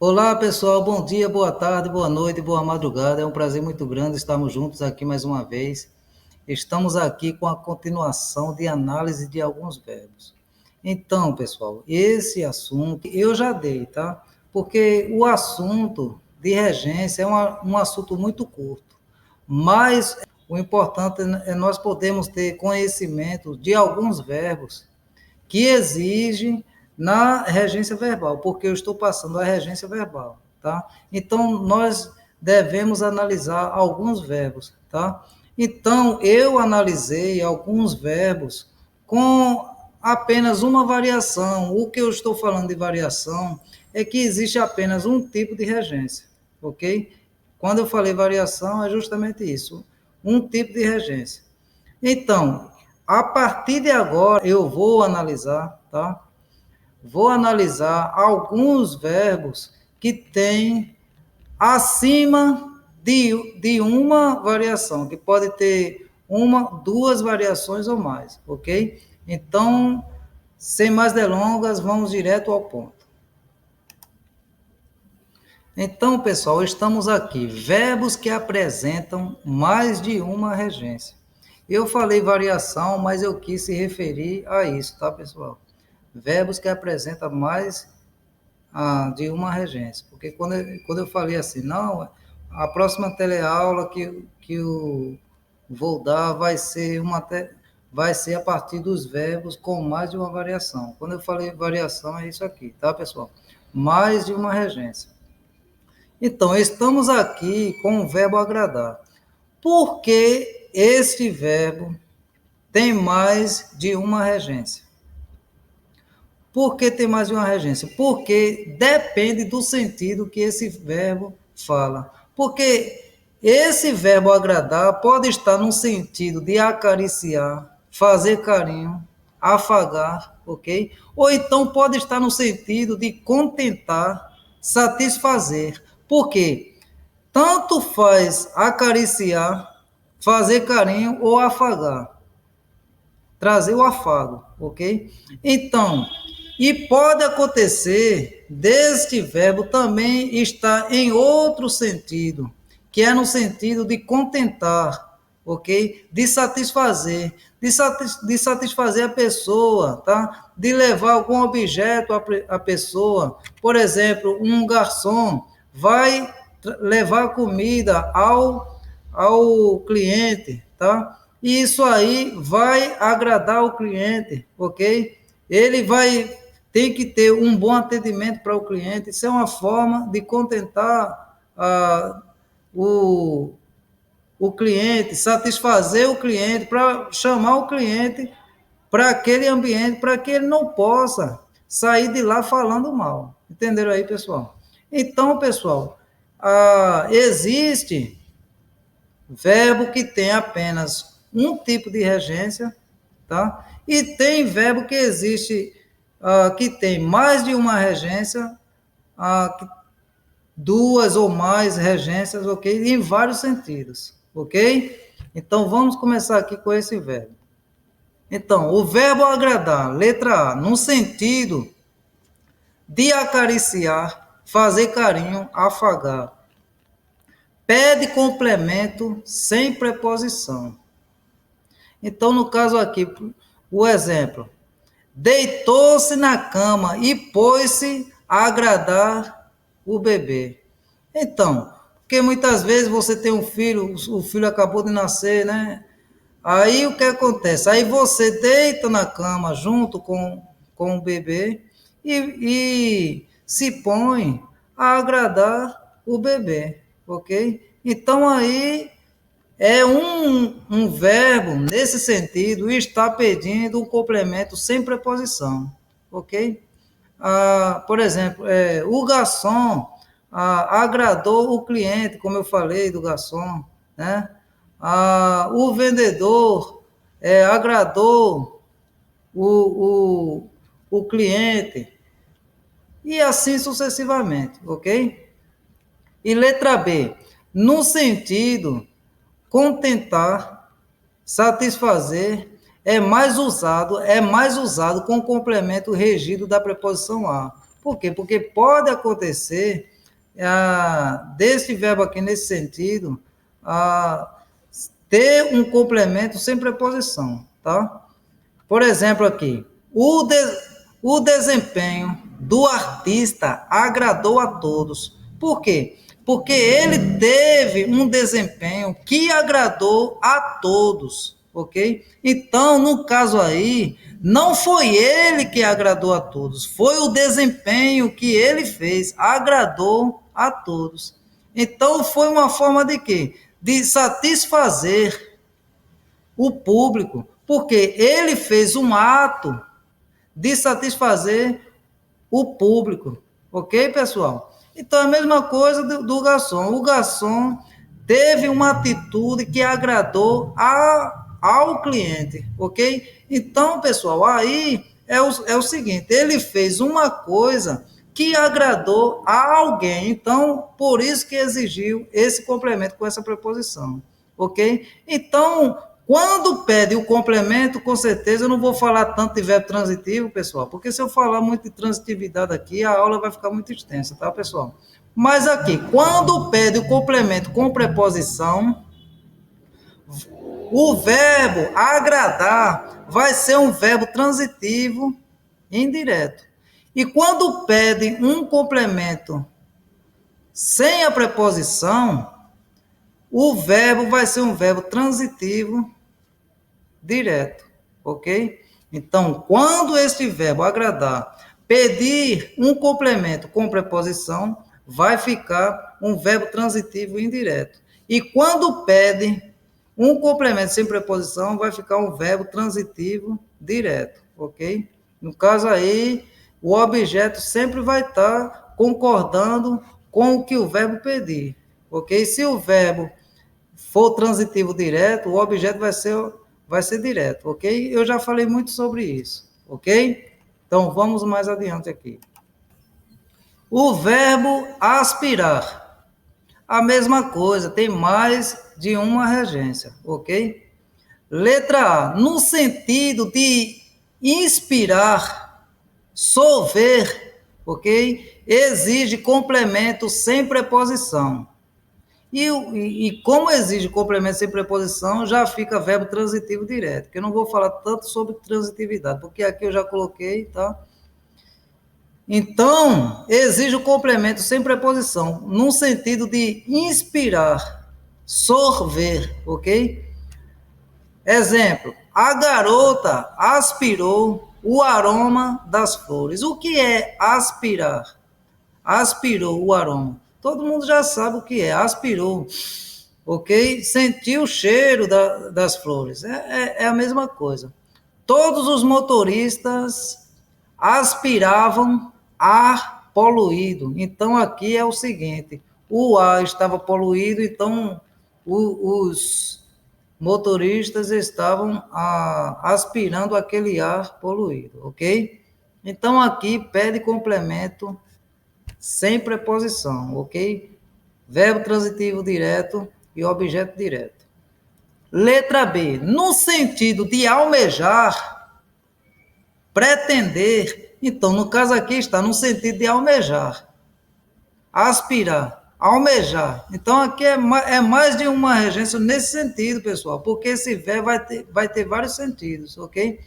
Olá, pessoal. Bom dia, boa tarde, boa noite, boa madrugada. É um prazer muito grande estarmos juntos aqui mais uma vez. Estamos aqui com a continuação de análise de alguns verbos. Então, pessoal, esse assunto eu já dei, tá? Porque o assunto de regência é um assunto muito curto, mas o importante é nós podermos ter conhecimento de alguns verbos que exigem na regência verbal, porque eu estou passando a regência verbal, tá? Então, nós devemos analisar alguns verbos, tá? Então, eu analisei alguns verbos com apenas uma variação. O que eu estou falando de variação é que existe apenas um tipo de regência, ok? Quando eu falei variação, é justamente isso, um tipo de regência. Então, a partir de agora, eu vou analisar, tá? Vou analisar alguns verbos que têm acima de uma variação, que pode ter uma, duas variações ou mais, ok? Então, sem mais delongas, vamos direto ao ponto. Então, pessoal, estamos aqui, verbos que apresentam mais de uma regência. Eu falei variação, mas eu quis se referir a isso, tá, pessoal? Verbos que apresentam mais de uma regência. Porque quando eu falei assim, não, a próxima teleaula que eu vou dar vai ser a partir dos verbos com mais de uma variação. Quando eu falei variação, é isso aqui, tá, pessoal? Mais de uma regência. Então, estamos aqui com o verbo agradar. Por que este verbo tem mais de uma regência? Por que tem mais de uma regência? Porque depende do sentido que esse verbo fala. Porque esse verbo agradar pode estar no sentido de acariciar, fazer carinho, afagar, ok? Ou então pode estar no sentido de contentar, satisfazer. Por quê? Tanto faz acariciar, fazer carinho ou afagar. Trazer o afago, ok? Então, e pode acontecer deste verbo também estar em outro sentido, que é no sentido de contentar, ok? De satisfazer, de satisfazer a pessoa, tá? De levar algum objeto à pessoa. Por exemplo, um garçom vai levar comida ao cliente, tá? E isso aí vai agradar o cliente, ok? Ele tem que ter um bom atendimento para o cliente. Isso é uma forma de contentar o cliente, satisfazer o cliente, para chamar o cliente para aquele ambiente, para que ele não possa sair de lá falando mal. Entenderam aí, pessoal? Então, pessoal, existe verbo que tem apenas um tipo de regência, tá? E tem verbo que existe, que tem mais de uma regência, duas ou mais regências, ok? Em vários sentidos, ok? Então, vamos começar aqui com esse verbo. Então, o verbo agradar, letra A, no sentido de acariciar, fazer carinho, afagar. Pede complemento sem preposição. Então, no caso aqui, o exemplo. Deitou-se na cama e pôs-se a agradar o bebê. Então, porque muitas vezes você tem um filho, o filho acabou de nascer, né? Aí o que acontece? Aí você deita na cama junto com o bebê e se põe a agradar o bebê, ok? Então aí é um verbo, nesse sentido, está pedindo um complemento sem preposição, ok? Por exemplo, o garçom agradou o cliente, como eu falei do garçom, né? O vendedor agradou o cliente, e assim sucessivamente, ok? E letra B, no sentido contentar, satisfazer, é mais usado com o complemento regido da preposição a. Por quê? Porque pode acontecer desse verbo aqui, nesse sentido, ter um complemento sem preposição, tá? Por exemplo, aqui, o desempenho do artista agradou a todos. Por quê? Porque ele teve um desempenho que agradou a todos, ok? Então, no caso aí, não foi ele que agradou a todos, foi o desempenho que ele fez, agradou a todos. Então, foi uma forma de quê? De satisfazer o público, porque ele fez um ato de satisfazer o público, ok, pessoal? Então, a mesma coisa do garçom. O garçom teve uma atitude que agradou ao cliente, ok? Então, pessoal, aí é o seguinte, ele fez uma coisa que agradou a alguém, então, por isso que exigiu esse complemento com essa preposição, ok? Então, quando pede o complemento, com certeza eu não vou falar tanto de verbo transitivo, pessoal, porque se eu falar muito de transitividade aqui, a aula vai ficar muito extensa, tá, pessoal? Mas aqui, quando pede o complemento com preposição, o verbo agradar vai ser um verbo transitivo indireto. E quando pede um complemento sem a preposição, o verbo vai ser um verbo transitivo direto, ok? Então, quando este verbo agradar pedir um complemento com preposição, vai ficar um verbo transitivo indireto. E quando pede um complemento sem preposição, vai ficar um verbo transitivo direto, ok? No caso aí, o objeto sempre vai estar concordando com o que o verbo pedir, ok? Se o verbo for transitivo direto, o objeto vai ser direto, ok? Eu já falei muito sobre isso, ok? Então, vamos mais adiante aqui. O verbo aspirar. A mesma coisa, tem mais de uma regência, ok? Letra A, no sentido de inspirar, solver, ok? Exige complemento sem preposição. E como exige complemento sem preposição, já fica verbo transitivo direto, que eu não vou falar tanto sobre transitividade, porque aqui eu já coloquei, tá? Então, exige o complemento sem preposição, no sentido de inspirar, sorver, ok? Exemplo, a garota aspirou o aroma das flores. O que é aspirar? Aspirou o aroma. Todo mundo já sabe o que é, aspirou, ok? Sentiu o cheiro das flores. É a mesma coisa. Todos os motoristas aspiravam ar poluído. Então, aqui é o seguinte, o ar estava poluído, então os motoristas estavam aspirando aquele ar poluído, ok? Então, aqui pede complemento sem preposição, ok? Verbo transitivo direto e objeto direto. Letra B, no sentido de almejar, pretender. Então, no caso aqui está no sentido de almejar, aspirar, almejar. Então, aqui é mais de uma regência nesse sentido, pessoal, porque esse verbo vai ter vários sentidos, ok?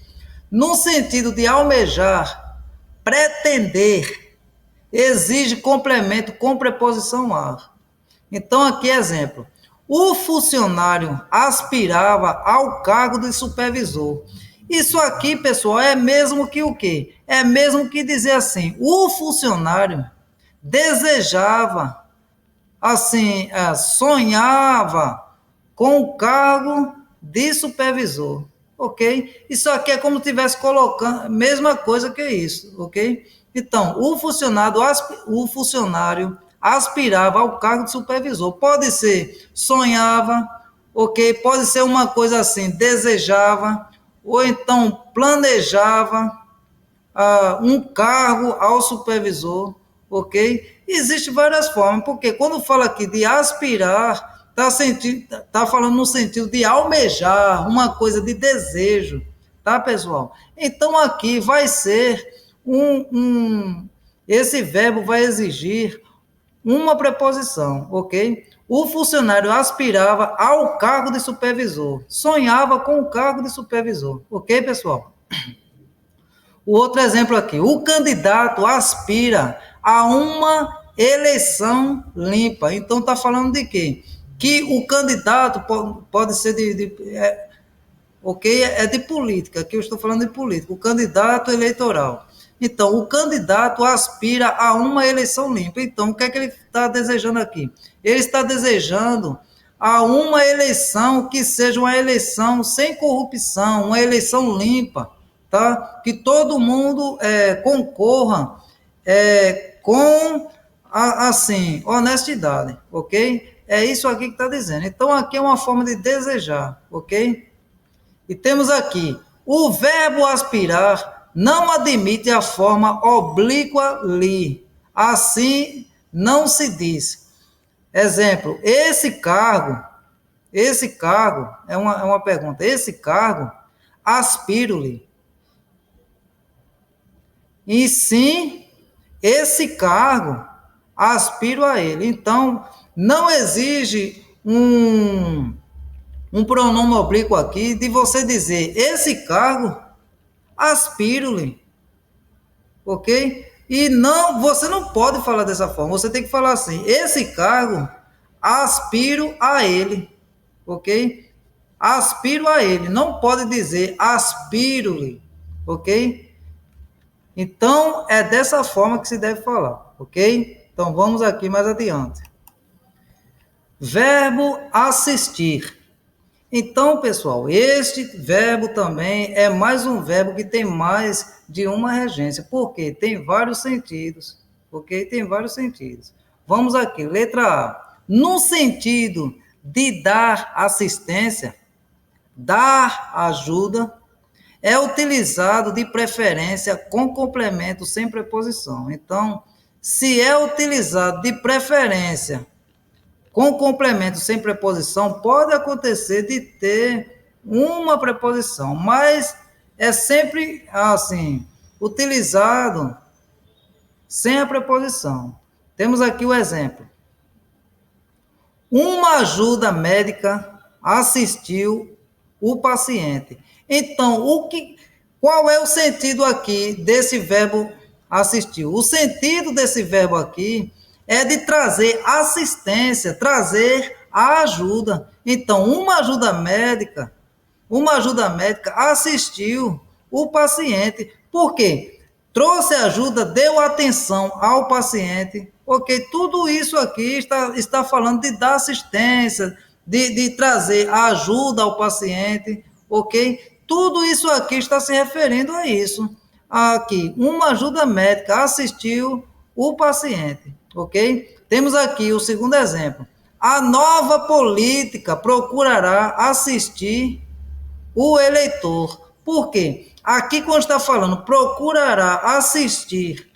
No sentido de almejar, pretender, exige complemento com preposição a. Então, aqui exemplo. O funcionário aspirava ao cargo de supervisor. Isso aqui, pessoal, é mesmo que o quê? É mesmo que dizer assim, o funcionário desejava, assim, sonhava com o cargo de supervisor, ok? Isso aqui é como se estivesse colocando, mesma coisa que isso, ok? Então, o funcionário aspirava ao cargo de supervisor. Pode ser sonhava, ok? Pode ser uma coisa assim, desejava, ou então planejava um cargo ao supervisor, ok? Existem várias formas, porque quando fala aqui de aspirar, tá falando no sentido de almejar, uma coisa de desejo, tá, pessoal? Então, aqui vai ser esse verbo vai exigir uma preposição, ok? O funcionário aspirava ao cargo de supervisor, sonhava com o cargo de supervisor, ok, pessoal? O outro exemplo aqui, o candidato aspira a uma eleição limpa. Então, está falando de quê? Que o candidato pode ser ok? É de política, aqui eu estou falando de política, o candidato eleitoral. Então, o candidato aspira a uma eleição limpa. Então, o que é que ele está desejando aqui? Ele está desejando a uma eleição que seja uma eleição sem corrupção, uma eleição limpa, tá? Que todo mundo concorra com, assim, honestidade, ok? É isso aqui que está dizendo. Então, aqui é uma forma de desejar, ok? E temos aqui, o verbo aspirar não admite a forma oblíqua li. Assim não se diz. Exemplo, esse cargo, é uma pergunta, esse cargo, aspiro-lhe. E sim, esse cargo, aspiro a ele. Então, não exige um pronome oblíquo aqui de você dizer, esse cargo, aspiro-lhe, ok? E não, você não pode falar dessa forma, você tem que falar assim, esse cargo, aspiro a ele, ok? Aspiro a ele, não pode dizer aspiro-lhe, ok? Então, é dessa forma que se deve falar, ok? Então, vamos aqui mais adiante. Verbo assistir. Então, pessoal, este verbo também é mais um verbo que tem mais de uma regência, porque tem vários sentidos, ok? Tem vários sentidos. Vamos aqui, letra A. No sentido de dar assistência, dar ajuda, é utilizado de preferência com complemento sem preposição. Então, se é utilizado de preferência com complemento sem preposição, pode acontecer de ter uma preposição, mas é sempre assim, utilizado sem a preposição. Temos aqui o exemplo. Uma ajuda médica assistiu o paciente. Então, qual é o sentido aqui desse verbo assistiu? O sentido desse verbo aqui é de trazer assistência, trazer a ajuda. Então, uma ajuda médica assistiu o paciente. Por quê? Trouxe ajuda, deu atenção ao paciente. Ok, tudo isso aqui está falando de dar assistência, de trazer a ajuda ao paciente. Ok? Tudo isso aqui está se referindo a isso. Aqui, uma ajuda médica assistiu o paciente. Ok? Temos aqui o segundo exemplo. A nova política procurará assistir o eleitor. Por quê? Aqui, quando está falando procurará assistir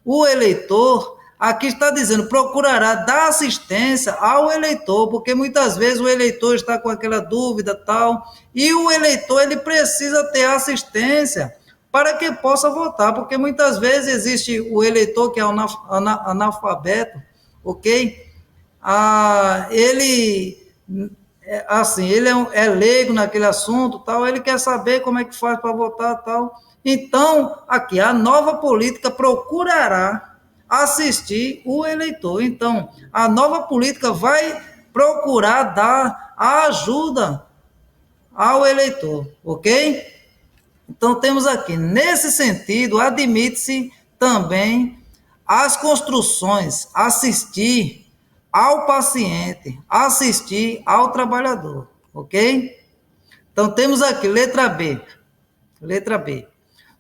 o eleitor, aqui está dizendo procurará dar assistência ao eleitor, porque muitas vezes o eleitor está com aquela dúvida tal, e o eleitor ele precisa ter assistência para que possa votar, porque muitas vezes existe o eleitor que é analfabeto, ok? Ele assim, ele é leigo naquele assunto, tal, ele quer saber como é que faz para votar, tal. Então, aqui, a nova política procurará assistir o eleitor. Então, a nova política vai procurar dar a ajuda ao eleitor, ok? Então, temos aqui, nesse sentido, admite-se também as construções, assistir ao paciente, assistir ao trabalhador, ok? Então, temos aqui, letra B. Letra B.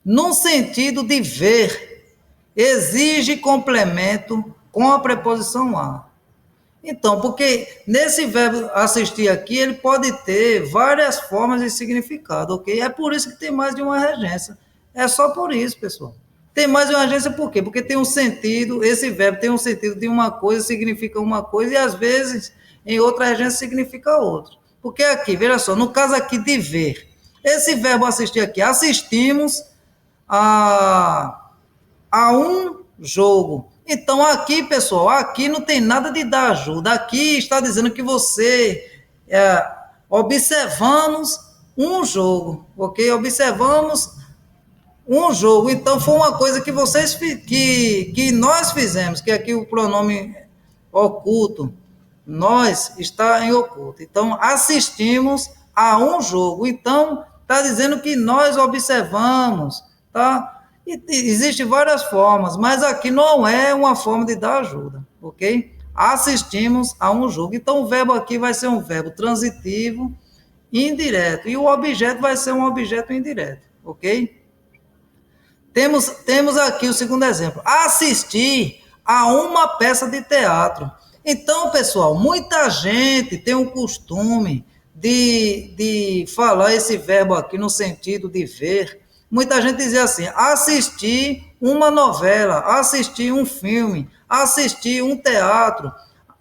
No sentido de ver, exige complemento com a preposição a. Então, porque nesse verbo assistir aqui, ele pode ter várias formas de significado, ok? É por isso que tem mais de uma regência. É só por isso, pessoal. Tem mais de uma regência por quê? Porque tem um sentido, esse verbo tem um sentido de uma coisa, significa uma coisa, e às vezes em outra regência significa outra. Porque aqui, veja só, no caso aqui de ver, esse verbo assistir aqui, assistimos a um jogo. Então, aqui, pessoal, aqui não tem nada de dar ajuda. Aqui está dizendo que você observamos um jogo, ok? Observamos um jogo. Então, foi uma coisa que que nós fizemos, que aqui o pronome oculto, nós, está em oculto. Então, assistimos a um jogo. Então, está dizendo que nós observamos, tá? E existem várias formas, mas aqui não é uma forma de dar ajuda, ok? Assistimos a um jogo. Então, o verbo aqui vai ser um verbo transitivo indireto, e o objeto vai ser um objeto indireto, ok? Temos aqui o segundo exemplo. Assistir a uma peça de teatro. Então, pessoal, muita gente tem o costume de falar esse verbo aqui no sentido de ver. Muita gente dizia assim, assistir uma novela, assistir um filme, assistir um teatro,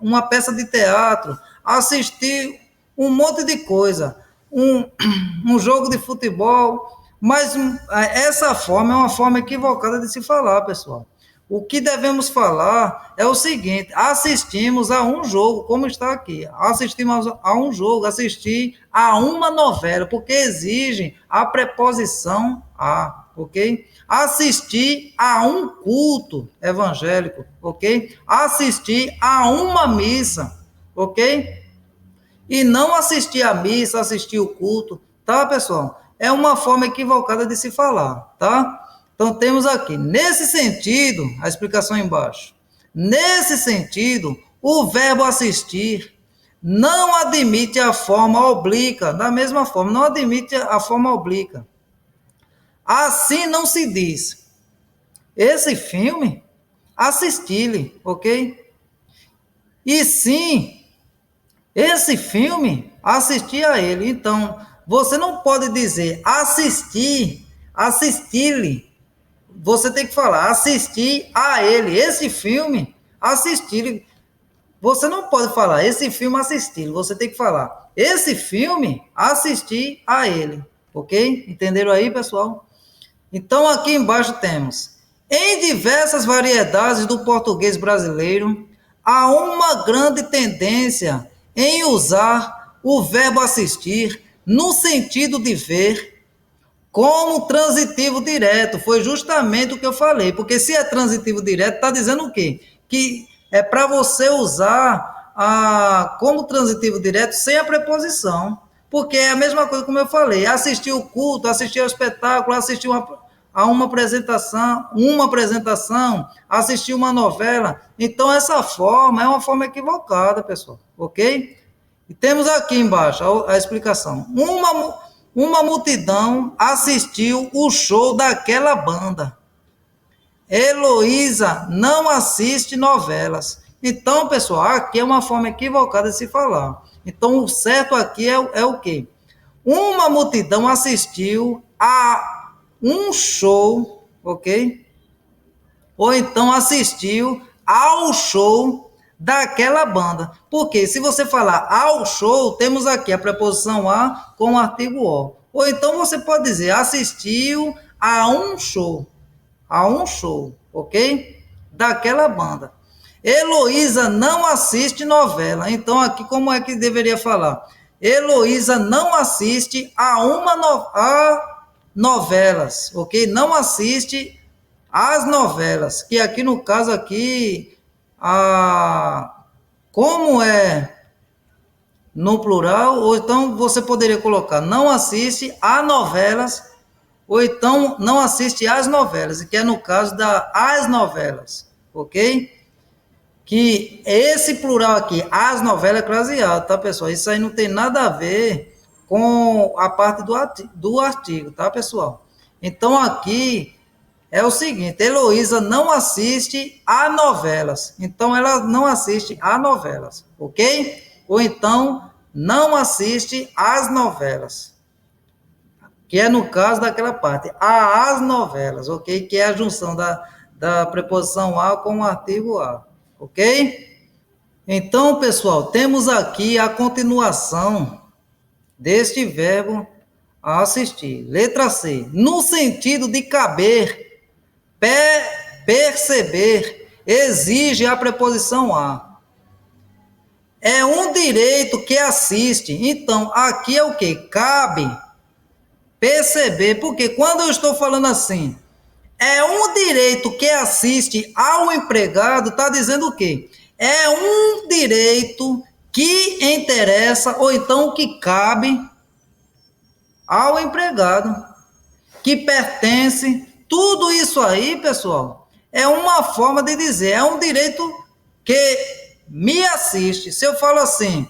uma peça de teatro, assistir um monte de coisa, um jogo de futebol, mas essa forma é uma forma equivocada de se falar, pessoal. O que devemos falar é o seguinte: assistimos a um jogo, como está aqui. Assistimos a um jogo, assistir a uma novela, porque exigem a preposição a, ok? Assistir a um culto evangélico, ok? Assistir a uma missa, ok? E não assistir a missa, assistir o culto, tá, pessoal? É uma forma equivocada de se falar, tá? Então, temos aqui, nesse sentido, a explicação embaixo. Nesse sentido, o verbo assistir não admite a forma oblíqua, da mesma forma, não admite a forma oblíqua. Assim não se diz, esse filme, assisti-lhe, ok? E sim, esse filme, assisti a ele. Então, você não pode dizer assistir-lhe. Você tem que falar, assistir a ele. Esse filme, assistir. Você não pode falar, esse filme, assistir. Você tem que falar, esse filme, assistir a ele. Ok? Entenderam aí, pessoal? Então, aqui embaixo temos, em diversas variedades do português brasileiro, há uma grande tendência em usar o verbo assistir no sentido de ver, como transitivo direto. Foi justamente o que eu falei, porque se é transitivo direto, está dizendo o quê? Que é para você usar como transitivo direto sem a preposição, porque é a mesma coisa como eu falei, assistir o culto, assistir ao espetáculo, assistir a uma apresentação, assistir uma novela. Então, essa forma é uma forma equivocada, pessoal, ok? E temos aqui embaixo a explicação. Uma multidão assistiu o show daquela banda. Heloísa não assiste novelas. Então, pessoal, aqui é uma forma equivocada de se falar. Então, o certo aqui é o quê? Uma multidão assistiu a um show, ok? Ou então assistiu ao show daquela banda. Porque se você falar ao show, temos aqui a preposição a com o artigo o. Ou então você pode dizer assistiu a um show, ok? Daquela banda. Heloísa não assiste novela. Então aqui como é que deveria falar? Heloísa não assiste a novelas, ok? Não assiste às novelas, que aqui no caso aqui como é no plural, ou então você poderia colocar não assiste a novelas, ou então não assiste às novelas, que é no caso as novelas, ok? Que esse plural aqui, as novelas, é craseado, tá, pessoal? Isso aí não tem nada a ver com a parte do artigo, tá, pessoal? Então, aqui é o seguinte, Heloísa não assiste a novelas. Então, ela não assiste a novelas, ok? Ou então, não assiste às novelas. Que é no caso daquela parte, as novelas, ok? Que é a junção da preposição a com o artigo a, ok? Então, pessoal, temos aqui a continuação deste verbo assistir. Letra C. No sentido de caber, perceber, exige a preposição a. É um direito que assiste. Então, aqui é o quê? Cabe perceber, porque quando eu estou falando assim, é um direito que assiste ao empregado, está dizendo o quê? É um direito que interessa, ou então que cabe ao empregado, que pertence. Tudo isso aí, pessoal, é uma forma de dizer, é um direito que me assiste. Se eu falo assim,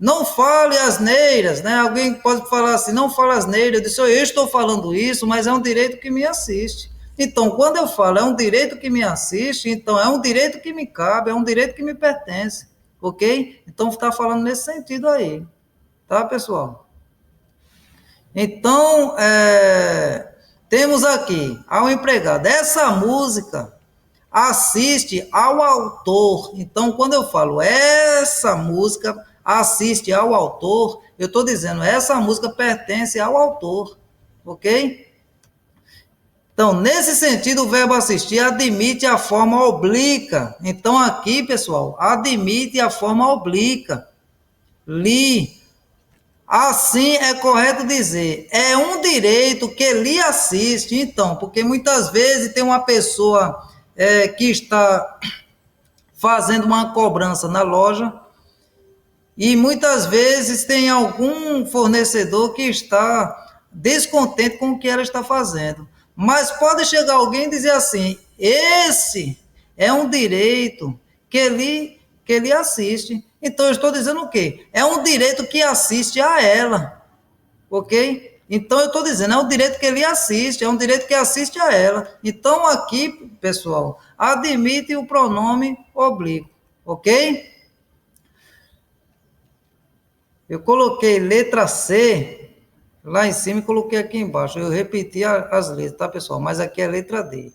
não fale asneiras, né? Alguém pode falar assim, não fale asneiras. Eu disse, eu estou falando isso, mas é um direito que me assiste. Então, quando eu falo é um direito que me assiste, então é um direito que me cabe, é um direito que me pertence, ok? Então, está falando nesse sentido aí, tá, pessoal? Então, temos aqui ao empregado, essa música assiste ao autor. Então, quando eu falo essa música assiste ao autor, eu estou dizendo essa música pertence ao autor, ok? Então, nesse sentido, o verbo assistir admite a forma oblíqua. Então, aqui, pessoal, admite a forma oblíqua. Li. Assim é correto dizer, é um direito que lhe assiste. Então, porque muitas vezes tem uma pessoa que está fazendo uma cobrança na loja e muitas vezes tem algum fornecedor que está descontente com o que ela está fazendo. Mas pode chegar alguém e dizer assim, esse é um direito que lhe assiste. Então, eu estou dizendo o quê? É um direito que assiste a ela, ok? Então, eu estou dizendo, é um direito que lhe assiste, é um direito que assiste a ela. Então, aqui, pessoal, admite o pronome oblíquo, ok? Eu coloquei letra C lá em cima e coloquei aqui embaixo. Eu repeti as letras, tá, pessoal? Mas aqui é a letra D.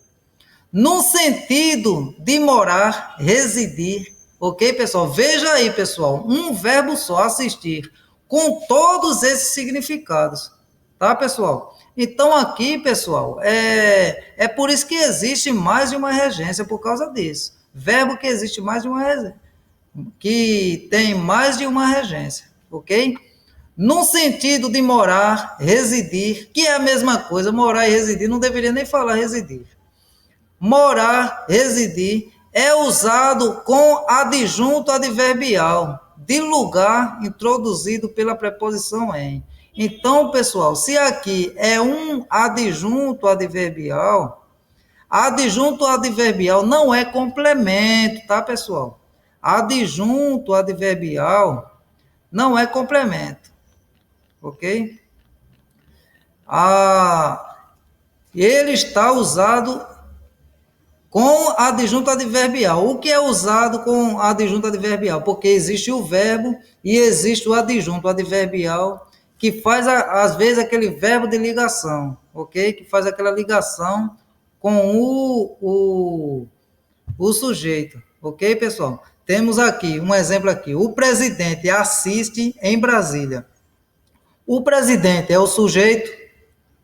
No sentido de morar, residir. Ok, pessoal? Veja aí, pessoal. Um verbo só, assistir. Com todos esses significados. Tá, pessoal? Então, aqui, pessoal, é por isso que existe mais de uma regência por causa disso. Verbo que existe mais de uma regência. Que tem mais de uma regência. Ok? No sentido de morar, residir, que é a mesma coisa. Morar e residir, não deveria nem falar residir. Morar, residir, é usado com adjunto adverbial, de lugar introduzido pela preposição em. Então, pessoal, se aqui é um adjunto adverbial não é complemento, tá, pessoal? Adjunto adverbial não é complemento, ok? Ele está usado com adjunto adverbial. O que é usado com adjunto adverbial? Porque existe o verbo e existe o adjunto adverbial que faz, às vezes, aquele verbo de ligação, ok? Que faz aquela ligação com o sujeito, ok, pessoal? Temos aqui um exemplo aqui. O presidente assiste em Brasília. O presidente é o sujeito,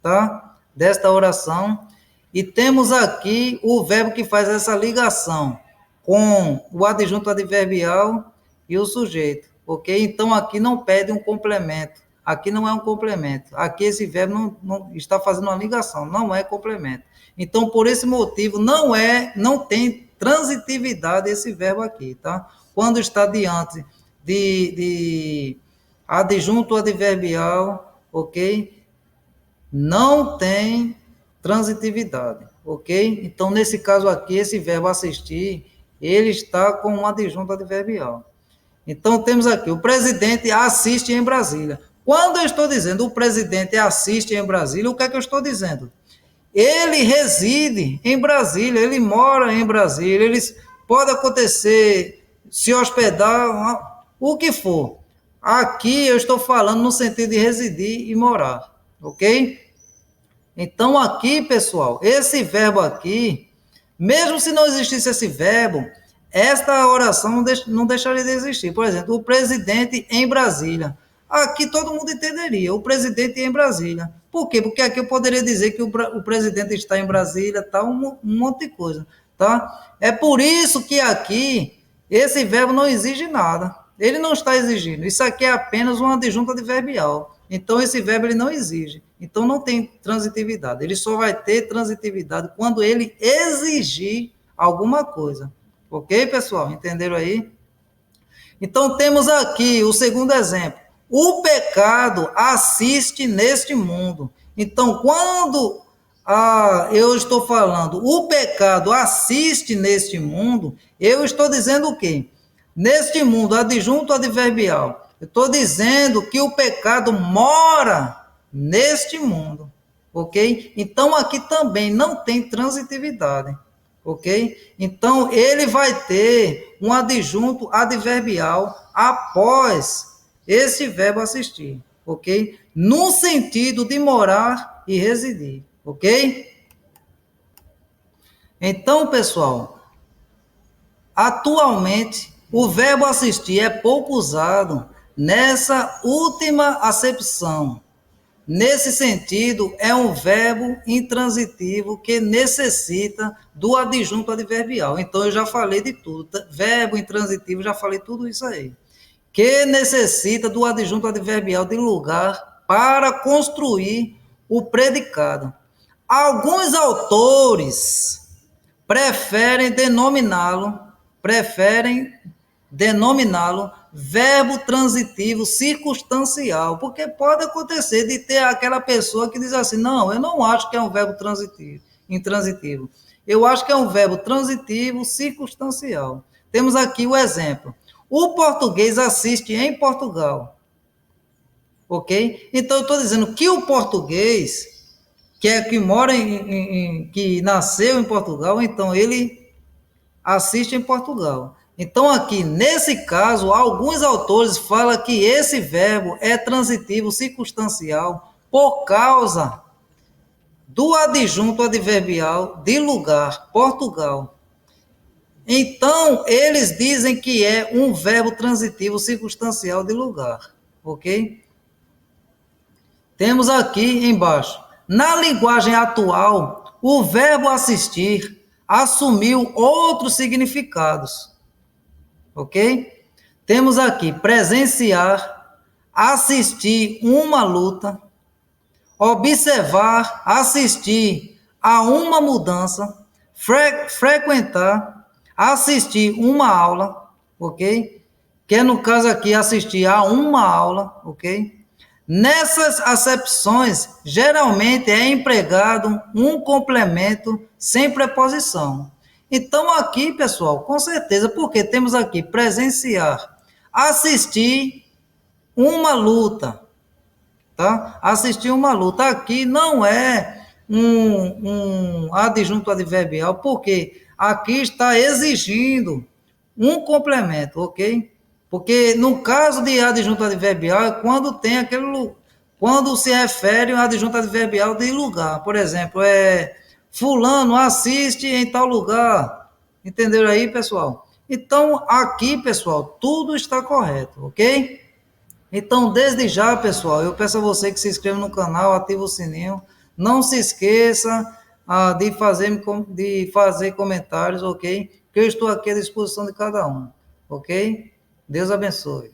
tá? Desta oração. E temos aqui o verbo que faz essa ligação com o adjunto adverbial e o sujeito, ok? Então, aqui não pede um complemento. Aqui não é um complemento. Aqui esse verbo não está fazendo uma ligação, não é complemento. Então, por esse motivo, não tem transitividade esse verbo aqui, tá? Quando está diante de adjunto adverbial, ok? Não tem transitividade, ok? Então, nesse caso aqui, esse verbo assistir, ele está com um adjunto adverbial. Então, temos aqui, o presidente assiste em Brasília. Quando eu estou dizendo o presidente assiste em Brasília, o que é que eu estou dizendo? Ele reside em Brasília, ele mora em Brasília, pode acontecer, se hospedar, o que for. Aqui eu estou falando no sentido de residir e morar, ok? Então, aqui, pessoal, esse verbo aqui, mesmo se não existisse esse verbo, esta oração não deixaria de existir. Por exemplo, o presidente em Brasília. Aqui todo mundo entenderia, o presidente em Brasília. Por quê? Porque aqui eu poderia dizer que o presidente está em Brasília, tá, um monte de coisa. tá? É por isso que aqui esse verbo não exige nada. Ele não está exigindo. Isso aqui é apenas uma adjunta adverbial. Então esse verbo ele não exige. Então não tem transitividade. Ele só vai ter transitividade quando ele exigir alguma coisa. Ok, pessoal? Entenderam aí? Então temos aqui o segundo exemplo. O pecado assiste neste mundo. Então, quando eu estou falando o pecado assiste neste mundo, eu estou dizendo o quê? Neste mundo, adjunto adverbial. Eu estou dizendo que o pecado mora neste mundo. Ok? Então, aqui também não tem transitividade. Ok? Então, ele vai ter um adjunto adverbial após esse verbo assistir, ok? No sentido de morar e residir, ok? Então, pessoal, atualmente, o verbo assistir é pouco usado nessa última acepção. Nesse sentido, é um verbo intransitivo que necessita do adjunto adverbial. Então, eu já falei de tudo. Verbo intransitivo, já falei tudo isso aí. Que necessita do adjunto adverbial de lugar para construir o predicado. Alguns autores preferem denominá-lo verbo transitivo circunstancial, porque pode acontecer de ter aquela pessoa que diz assim, não, eu não acho que é um verbo transitivo, intransitivo, eu acho que é um verbo transitivo circunstancial. Temos aqui o exemplo, o português assiste em Portugal, ok? Então eu estou dizendo que o português, que mora que nasceu em Portugal, então ele assiste em Portugal. Então, aqui, nesse caso, alguns autores falam que esse verbo é transitivo circunstancial por causa do adjunto adverbial de lugar, Portugal. Então, eles dizem que é um verbo transitivo circunstancial de lugar, ok? Temos aqui embaixo. Na linguagem atual, o verbo assistir assumiu outros significados. Ok? Temos aqui presenciar, assistir uma luta, observar, assistir a uma mudança, frequentar, assistir uma aula, ok? Que é no caso aqui assistir a uma aula, ok? Nessas acepções, geralmente é empregado um complemento sem preposição. Então, aqui, pessoal, com certeza, porque temos aqui presenciar, assistir uma luta, tá? Assistir uma luta. Aqui não é um adjunto adverbial, porque aqui está exigindo um complemento, ok? Porque no caso de adjunto adverbial é quando tem quando se refere ao adjunto adverbial de lugar. Por exemplo, fulano assiste em tal lugar. Entenderam aí, pessoal? Então, aqui, pessoal, tudo está correto, ok? Então, desde já, pessoal, eu peço a você que se inscreva no canal, ative o sininho. Não se esqueça de fazer comentários, ok? Que eu estou aqui à disposição de cada um, ok? Deus abençoe.